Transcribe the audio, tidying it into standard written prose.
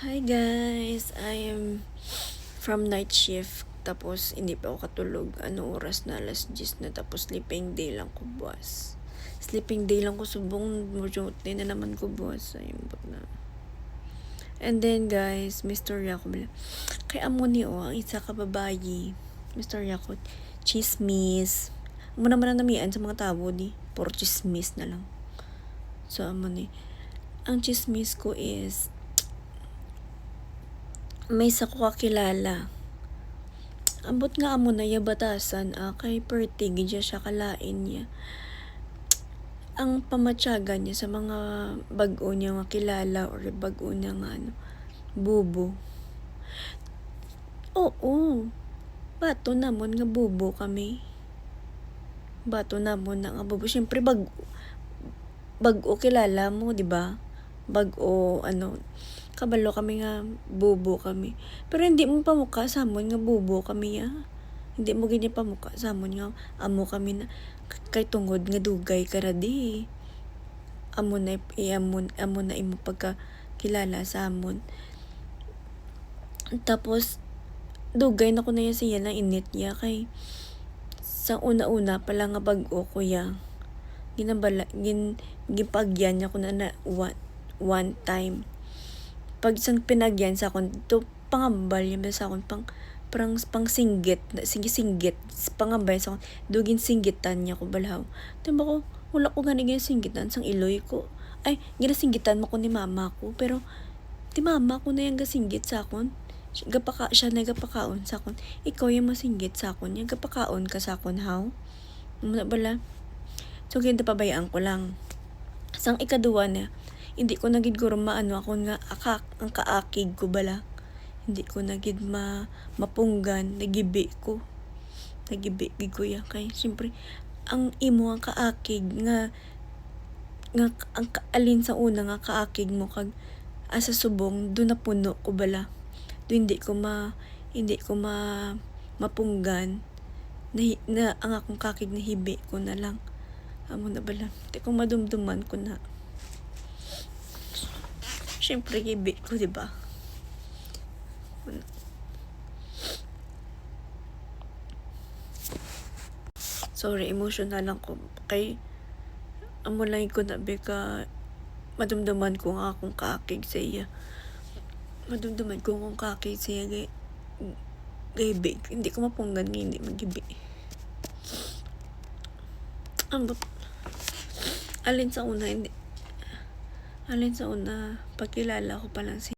Hi guys, I am from night shift. Tapos hindi pa ako katulog. Ano oras na? Alas 10 na. Tapos sleeping day lang ko buwas. Sleeping day lang ko subong mujute na naman ko buwas. Ayun na. And then guys, Mr. Yakub. Kay amo ni ang isa ka babayi. Mr. Yakub, chismis. Amo naman na namian sa mga tao di. Puro chismis na lang. So amo ni. Ang chismis ko is may isa ko kakilala. Ambot nga amo na ya batasan kay perti gidya siya kalain niya. Ang pamatyaga niya sa mga bag-o niya makilala or bag-o niya nga bubo. Oo. Bato namon nga bubo kami. Bato namon na nga bubo. Siyempre bag-o kilala mo, di ba? Bag-o kabalo kami nga bubo kami. Pero hindi mo pamukha sa amon nga bubo kami Hindi mo ganyan pamukha sa amon nga amo kami na kay tungod nga dugay ka di. Amo na imo pagka kilala sa amon. Tapos dugay na ko na siya na init niya kay sa una-una pala nga bag-o ko gipagyan niya ko na one time. Pag isang pinagyan sa akon, to pangambal yung sa akon, pang singgit, singgit, pangambal sa akon, dugin singgitan niya ko balaw. Diba ko, wala ko gani singgitan, sang iloy ko. Ay, ginasinggitan mo ko ni mama ko, pero, di mama ko na yung gasinggit sa akon. Siya nagapakaon sa akon. Ikaw yung masinggit sa akon, yung gapakaon ka sa akon, how? Muna bala. So, ganito pabayaan ko lang. Sang ikaduwa na, hindi ko nagid guro maano ako nga ang kaakig ko bala. Hindi ko nagid mapunggan, nagibi ko ya kay siyempre ang imo ang kaakig nga ang alin sa una nga kaakig mo kag asa subong do na puno ko bala. Do hindi ko mapunggan na ang akong kakig na hibi ko na lang. Amo na bala. Di ko madumduman ko na. Siyempre, hibi ko, diba? Sorry, emotional lang ko. Kay, amo lang ko na beka madumduman ko nga akong kakig sa iya. Madumduman ko akong kakig sa iya. Gaybi. Hindi ko mapunggan nga hindi magibi. Ambot. Alin sa una, pagkilala ko pa lang